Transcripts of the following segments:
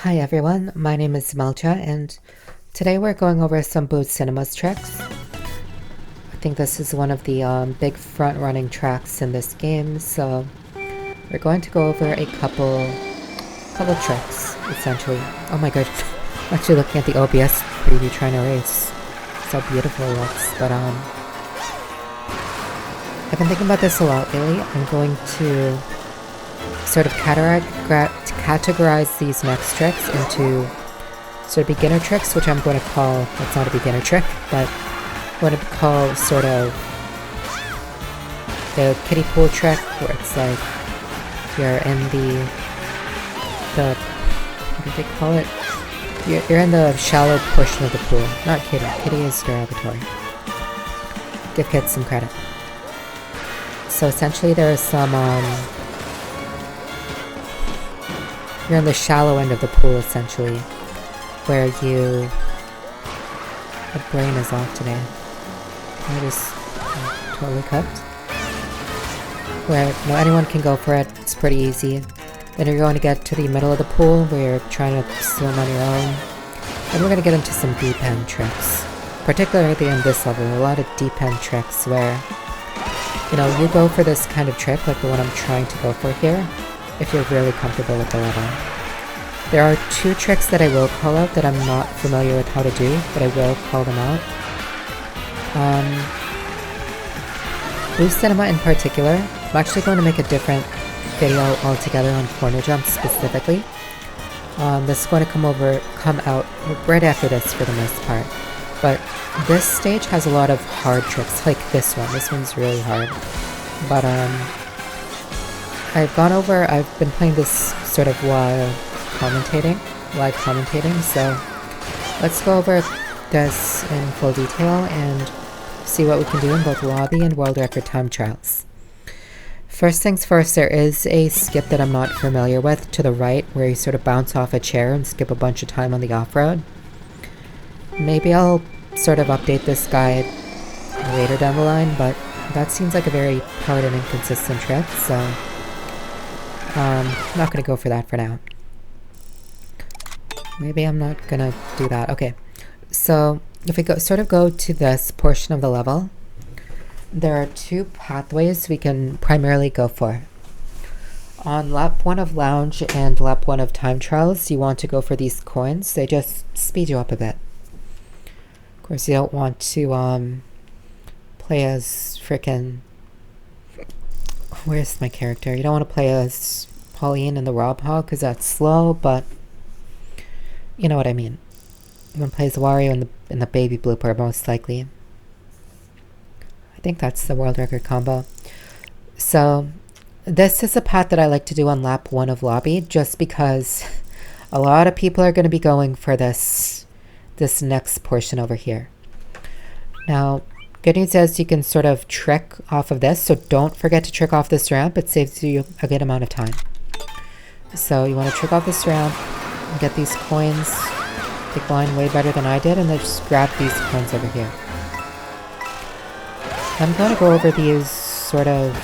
Hi everyone, my name is Malcha and today we're going over some Booth Cinemas tricks. I think this is one of the big front-running tracks in this game, so we're going to go over a couple tricks, essentially. Oh my god, I'm actually looking at the OBS preview trying to race. So beautiful it looks, but I've been thinking about this a lot lately. I'm going to sort of categorize these next tricks into sort of beginner tricks, which I'm going to call, that's not a beginner trick, but I'm going to call sort of the kiddie pool trick, where it's like you're in the what do they call it? You're in the shallow portion of the pool. Not kiddie. Kiddie is derogatory. Give kids some credit. So essentially there is some you're in the shallow end of the pool, essentially, where you... My brain is off today. I just totally cooked. Where anyone can go for it. It's pretty easy. Then you're going to get to the middle of the pool, where you're trying to swim on your own. And we're going to get into some deep end tricks. Particularly in this level, a lot of deep end tricks where, you go for this kind of trick, like the one I'm trying to go for here, if you're really comfortable with the level. There are two tricks that I will call out that I'm not familiar with how to do, but I will call them out. Blue Cinema in particular, I'm actually going to make a different video altogether on corner jumps specifically. This is going to come out right after this for the most part. But this stage has a lot of hard tricks, like this one. This one's really hard. But I've been playing this sort of while live commentating, so let's go over this in full detail and see what we can do in both lobby and world record time trials. First things first, there is a skip that I'm not familiar with to the right, where you sort of bounce off a chair and skip a bunch of time on the off-road. Maybe I'll sort of update this guide later down the line, but that seems like a very hard and inconsistent trick, so I'm not going to go for that for now. Maybe I'm not going to do that. Okay, so if we go to this portion of the level, there are two pathways we can primarily go for. On lap 1 of Lounge and lap 1 of Time Trials, you want to go for these coins. They just speed you up a bit. Of course, you don't want to play as frickin'... Where's my character? You don't want to play as Pauline in the Rob Hog, because that's slow, but you know what I mean. You want to play as Wario in the baby blooper, most likely. I think that's the world record combo. So, this is a path that I like to do on lap 1 of Lobby, just because a lot of people are going to be going for this next portion over here. Now, good news is you can sort of trick off of this, so don't forget to trick off this ramp. It saves you a good amount of time. So you want to trick off this ramp, and get these coins. Take line way better than I did, and then just grab these coins over here. I'm going to go over these sort of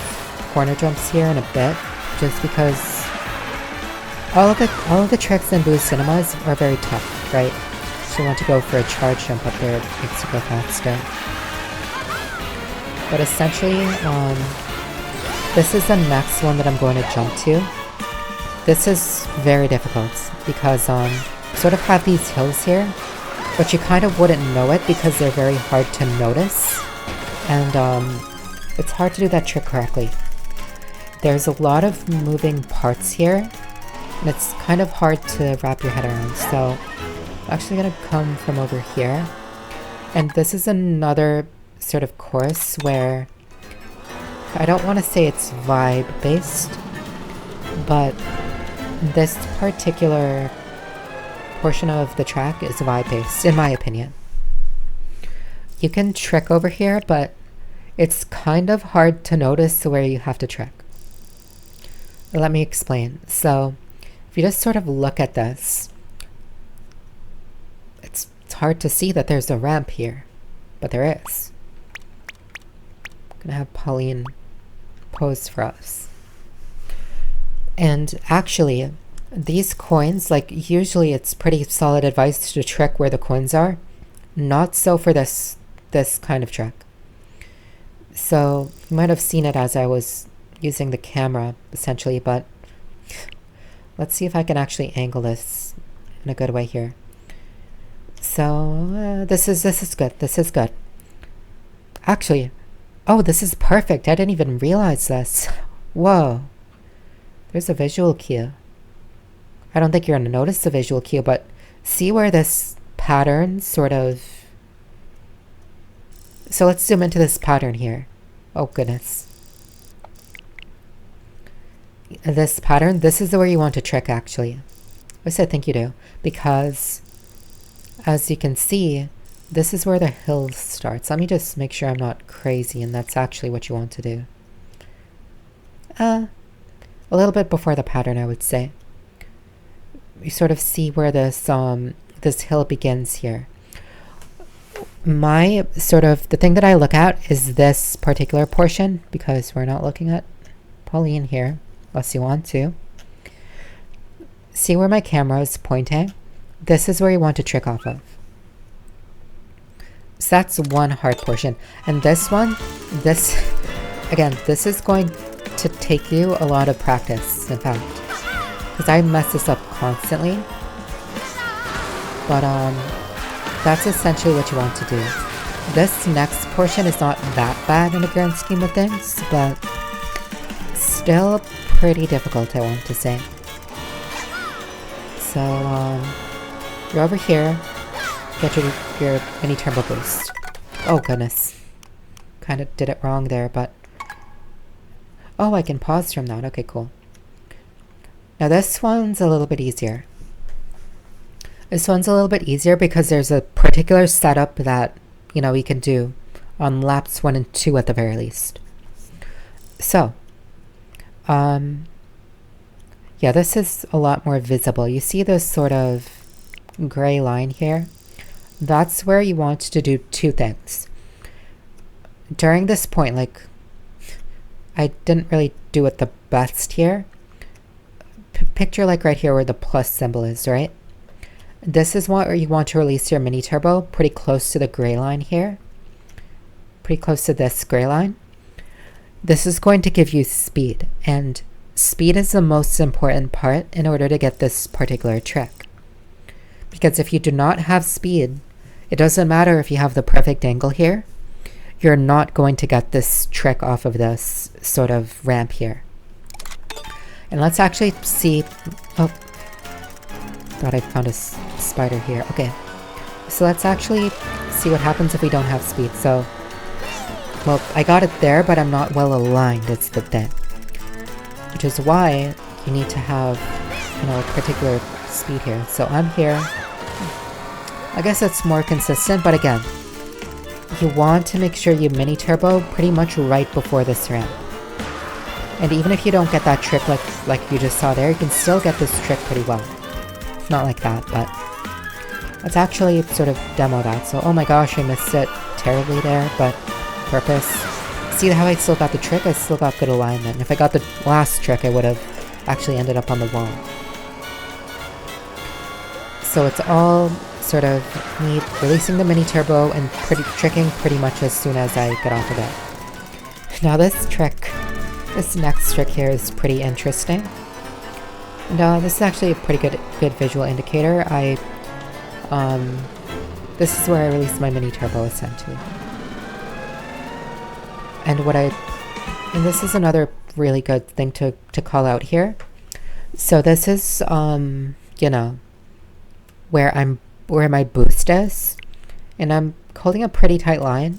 corner jumps here in a bit, just because all of the tricks in Boost Cinemas are very tough, right? So you want to go for a charge jump up there, it makes you go faster. But essentially, this is the next one that I'm going to jump to. This is very difficult because sort of have these hills here, but you kind of wouldn't know it because they're very hard to notice, and it's hard to do that trick correctly. There's a lot of moving parts here, and it's kind of hard to wrap your head around, so I'm actually going to come from over here. And this is another sort of course where I don't want to say it's vibe based, but this particular portion of the track is vibe based, in my opinion. You can trick over here, but it's kind of hard to notice where you have to trick. Let me explain. So if you just sort of look at this, it's hard to see that there's a ramp here, but there is. Gonna have Pauline pose for us. And actually, These coins, like usually it's pretty solid advice to trick where the coins are. Not so for this kind of trick. So you might have seen it as I was using the camera essentially, but let's see if I can actually angle this in a good way here. So this is good. This is good. Actually, oh, this is perfect. I didn't even realize this. Whoa. There's a visual cue. I don't think you're going to notice the visual cue, but see where this pattern sort of... So let's zoom into this pattern here. Oh, goodness. This pattern, this is where you want to trick, actually. Yes, I think you do. Because, as you can see, this is where the hill starts. Let me just make sure I'm not crazy, and that's actually what you want to do. A little bit before the pattern, I would say. You sort of see where this hill begins here. The thing that I look at is this particular portion, because we're not looking at Pauline here, unless you want to. See where my camera is pointing? This is where you want to trick off of. So that's one hard portion. And this one, again, this is going to take you a lot of practice, in fact. Because I mess this up constantly. But, that's essentially what you want to do. This next portion is not that bad in the grand scheme of things, but still pretty difficult, I want to say. So, you're over here. Get your mini turbo boost. Oh, goodness. Kind of did it wrong there, but... Oh, I can pause from that. Okay, cool. Now this one's a little bit easier. This one's a little bit easier because there's a particular setup that, you know, we can do on laps 1 and 2 at the very least. So, yeah, this is a lot more visible. You see this sort of gray line here? That's where you want to do two things. During this point, like, I didn't really do it the best here. Picture like right here where the plus symbol is, right? This is where you want to release your mini turbo pretty close to the gray line here. Pretty close to this gray line. This is going to give you speed, and speed is the most important part in order to get this particular trick. Because if you do not have speed, it doesn't matter if you have the perfect angle here, you're not going to get this trick off of this sort of ramp here. And let's actually see... Oh, thought I found a spider here. Okay, so let's actually see what happens if we don't have speed. So, well, I got it there, but I'm not well aligned, it's the thing. Which is why you need to have, you know, a particular speed here. So I'm here. I guess it's more consistent, but again, you want to make sure you mini turbo pretty much right before this ramp. And even if you don't get that trick like you just saw there, you can still get this trick pretty well. Not like that, but let's actually sort of demo that. So, oh my gosh, I missed it terribly there, but purpose. See how I still got the trick? I still got good alignment. And if I got the last trick, I would have actually ended up on the wall. So it's all sort of me releasing the mini turbo and tricking pretty much as soon as I get off of it. Now this next trick here is pretty interesting. And this is actually a pretty good visual indicator. This is where I release my mini turbo essentially. And this is another really good thing to call out here. So this is, you know, where my boost is, and I'm holding a pretty tight line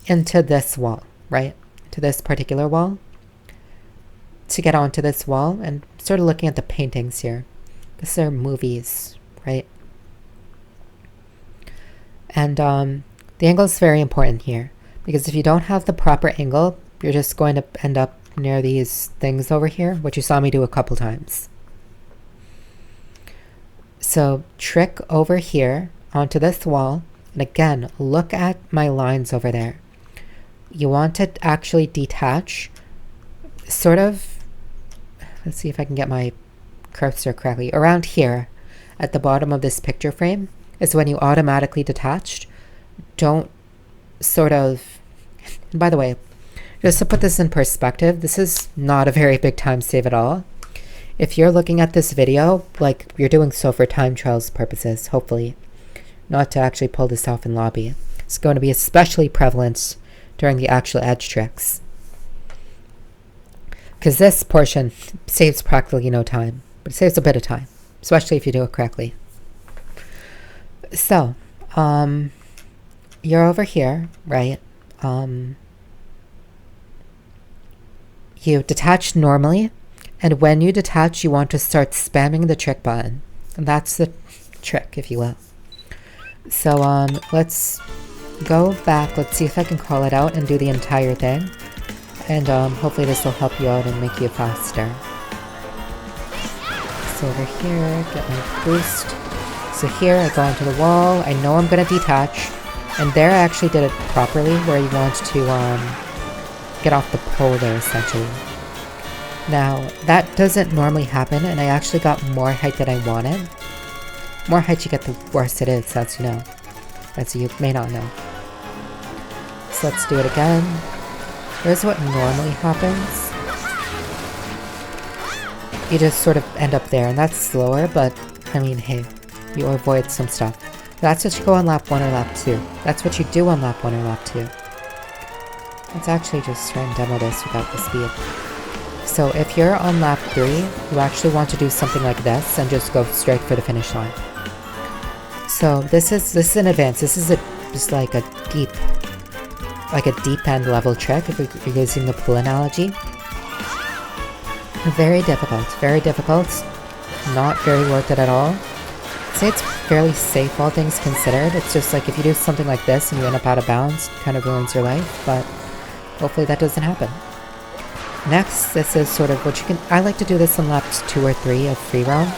into this wall, right? To this particular wall. To get onto this wall, and sort of looking at the paintings here. These are movies, right? And the angle is very important here, because if you don't have the proper angle, you're just going to end up near these things over here, which you saw me do a couple times. So trick over here onto this wall, and again, look at my lines over there. You want to actually detach, sort of, let's see if I can get my cursor correctly, around here, at the bottom of this picture frame, is when you automatically detached. Don't sort of... And by the way, just to put this in perspective, this is not a very big time save at all. If you're looking at this video, like, you're doing so for time trials purposes, hopefully, not to actually pull this off in lobby. It's going to be especially prevalent during the actual edge tricks, because this portion saves practically no time, but it saves a bit of time, especially if you do it correctly. So, you're over here, right? You detach normally, and when you detach, you want to start spamming the trick button. And that's the trick, if you will. So, let's go back. Let's see if I can call it out and do the entire thing. And, hopefully this will help you out and make you faster. So over here, get my boost. So here, I go onto the wall. I know I'm gonna detach. And there I actually did it properly, where you want to, get off the pole there, essentially. Now, that doesn't normally happen, and I actually got more height than I wanted. More height you get, the worse it is, as you know. As you may not know. So let's do it again. Here's what normally happens. You just sort of end up there, and that's slower, but, I mean, hey, you avoid some stuff. That's what you go on lap 1 or lap 2. That's what you do on lap 1 or lap 2. Let's actually just try and demo this without the speed. So if you're on lap 3, you actually want to do something like this and just go straight for the finish line. So this is an advance. This is just like a deep end level trick if you're using the pool analogy. Very difficult, very difficult. Not very worth it at all. I'd say it's fairly safe, all things considered. It's just like if you do something like this and you end up out of bounds, it kind of ruins your life, but hopefully that doesn't happen. Next, this is sort of what you can... I like to do this on laps 2 or 3 of free round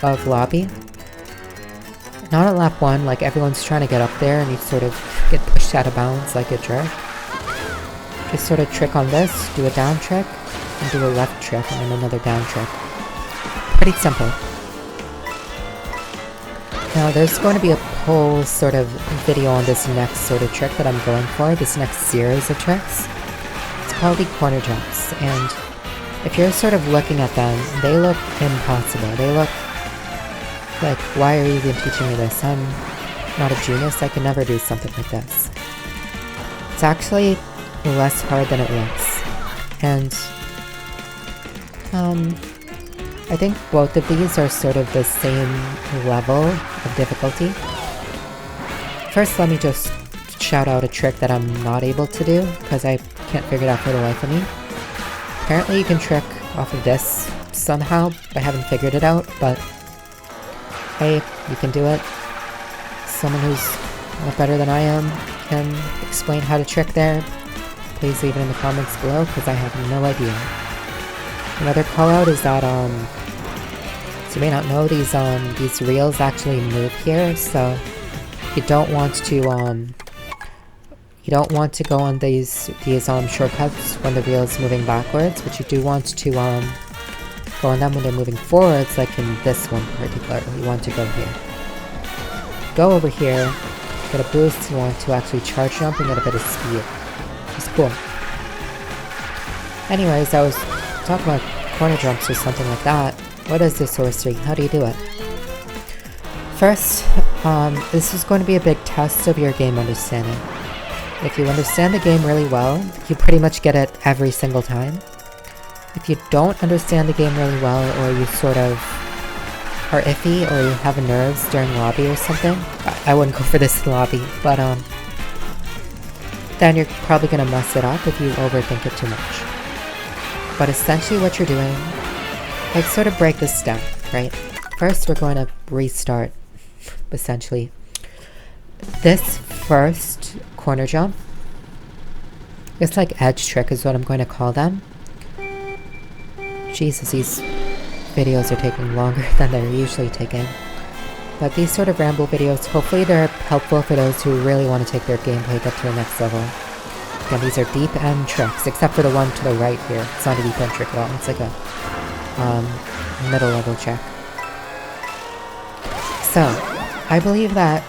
of lobby. Not at lap 1, like everyone's trying to get up there and you sort of get pushed out of bounds like a jerk. Just sort of trick on this, do a down trick, and do a left trick, and then another down trick. Pretty simple. Now there's going to be a whole sort of video on this next sort of trick that I'm going for, this next series of tricks. It's called the corner jumps, and if you're sort of looking at them, they look impossible. They look like, why are you even teaching me this? I'm not a genius, I can never do something like this. It's actually less hard than it looks. And, I think both of these are sort of the same level of difficulty. First, let me just shout out a trick that I'm not able to do, because I can't figure it out for the life of me. Apparently you can trick off of this somehow. I haven't figured it out, but hey, you can do it. Someone who's a lot better than I am can explain how to trick there. Please leave it in the comments below, because I have no idea. Another call out is that, so you may not know, these reels actually move here, so you don't want to go on these shortcuts when the reel is moving backwards, but you do want to go on them when they're moving forwards, like in this one particularly. You want to go here. Go over here, get a boost, you want to actually charge jump and get a bit of speed. It's cool. Anyways, I was talking about corner jumps or something like that. What is this sorcery? How do you do it? First, this is going to be a big test of your game understanding. If you understand the game really well, you pretty much get it every single time. If you don't understand the game really well, or you sort of are iffy, or you have nerves during lobby or something, I wouldn't go for this in lobby, but then you're probably gonna mess it up if you overthink it too much. But essentially what you're doing, like, sort of break this down, right? First, we're going to restart, essentially. This first corner jump, it's like edge trick is what I'm going to call them. Jesus, these videos are taking longer than they're usually taking. But these sort of ramble videos, hopefully they're helpful for those who really want to take their gameplay up to the next level. Again, these are deep end tricks, except for the one to the right here. It's not a deep end trick at all. It's like a middle level trick. So, I believe that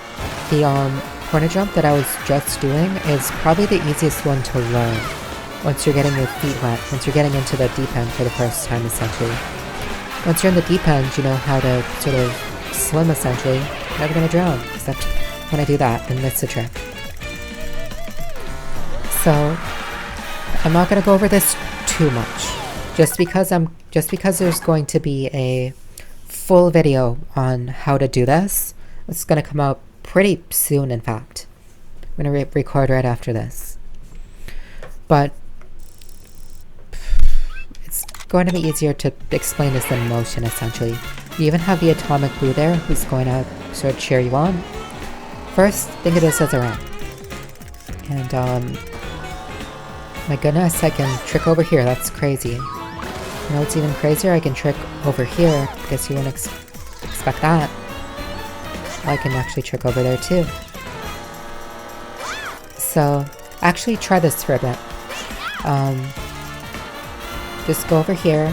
the corner jump that I was just doing is probably the easiest one to learn once you're getting your feet wet, once you're getting into the deep end for the first time essentially. Once you're in the deep end, you know how to sort of swim essentially. You're never gonna drown, except when I do that, then that's the trick. So, I'm not gonna go over this too much. Just because there's going to be a full video on how to do this. It's gonna come out pretty soon, in fact. I'm gonna record right after this. But it's going to be easier to explain this in motion, essentially. You even have the atomic blue there, who's going to sort of cheer you on. First, think of this as a ramp. And, my goodness, I can trick over here, that's crazy. You know what's even crazier? I can trick over here. I guess you wouldn't expect that. I can actually trick over there too. So, actually try this for a bit. Just go over here.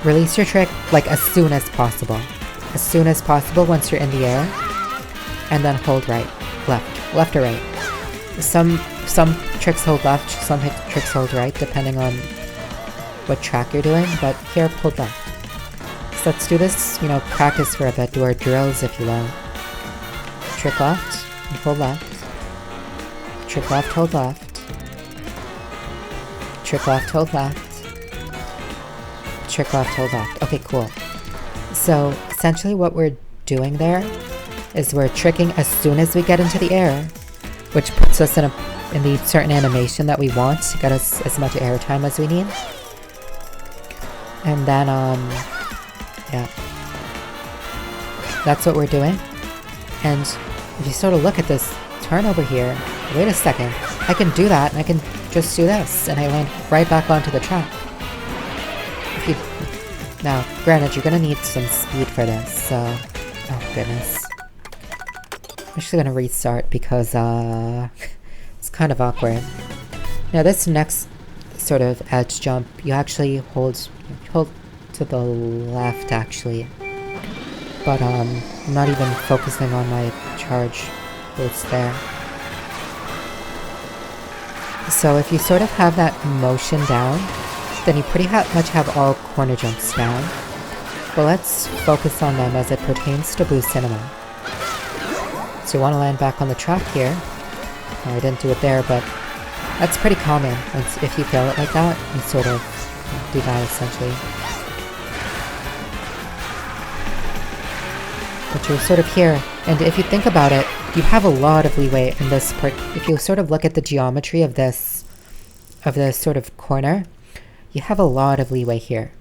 Release your trick like as soon as possible. As soon as possible once you're in the air. And then hold right. Left or right. Some tricks hold left, some tricks hold right, depending on what track you're doing, but here, hold left. So let's do this, you know, practice for a bit, do our drills if you will. Trick left, and hold left. Trick left, hold left. Trick left, hold left. Trick left, hold left. Okay, cool. So, essentially what we're doing there is we're tricking as soon as we get into the air, which puts us in the certain animation that we want to get us as much air time as we need. And then, yeah. That's what we're doing. And if you sort of look at this turn over here, wait a second, I can do that and I can just do this, and I land right back onto the track. Now, granted, you're gonna need some speed for this, so... Oh, goodness. I'm actually gonna restart because, it's kind of awkward. Now this next sort of edge jump, you actually hold to the left actually. But I'm not even focusing on my charge boots there. So if you sort of have that motion down, then you pretty much have all corner jumps down. But let's focus on them as it pertains to Blue Cinema. So you want to land back on the track here. I didn't do it there, but that's pretty common. If you fail it like that, you sort of do that essentially. But you're sort of here, and if you think about it, you have a lot of leeway in this part. If you sort of look at the geometry of this sort of corner, you have a lot of leeway here.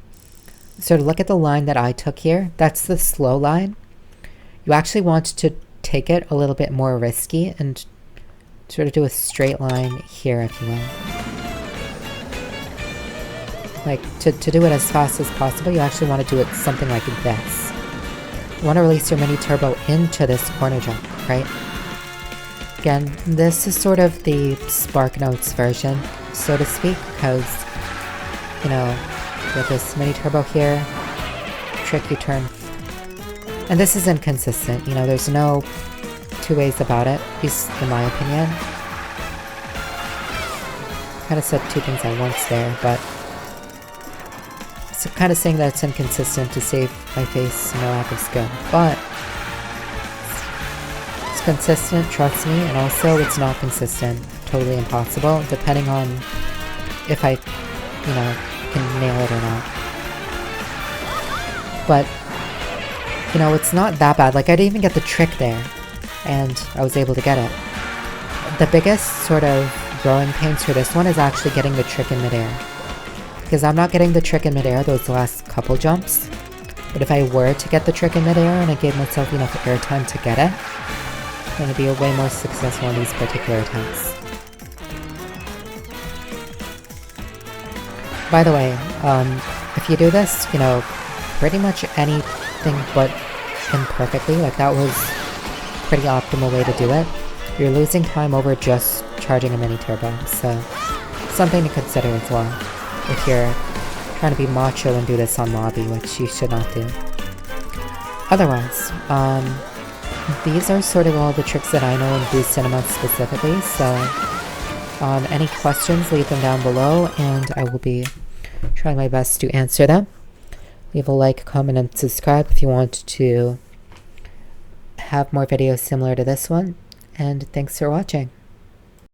So to look at the line that I took here, that's the slow line. You actually want to take it a little bit more risky and sort of do a straight line here, if you will. Like, to do it as fast as possible, you actually want to do it something like this. You want to release your mini turbo into this corner jump, right? Again, this is sort of the Spark Notes version, so to speak, because, you know, with this mini turbo here, trick you turn. And this is inconsistent, you know, there's no two ways about it, at least in my opinion. Kind of said two things at once there, but it's kind of saying that it's inconsistent to save my face, no lack of skill. But it's consistent, trust me, and also it's not consistent, totally impossible, depending on if I, you know, can nail it or not. But, you know, it's not that bad. Like, I didn't even get the trick there, and I was able to get it. The biggest sort of growing pains for this one is actually getting the trick in midair. Because I'm not getting the trick in midair those last couple jumps. But if I were to get the trick in midair and I gave myself enough airtime to get it, then it'd be a way more successful on these particular attempts. By the way, if you do this, you know, pretty much anything but imperfectly, like that was pretty optimal way to do it, you're losing time over just charging a mini turbo, so something to consider as well if you're trying to be macho and do this on lobby, which you should not do. Otherwise, these are sort of all the tricks that I know in Boost Cinema specifically, so any questions, leave them down below, and I will be trying my best to answer them. Leave a like, comment, and subscribe if you want to have more videos similar to this one, and thanks for watching.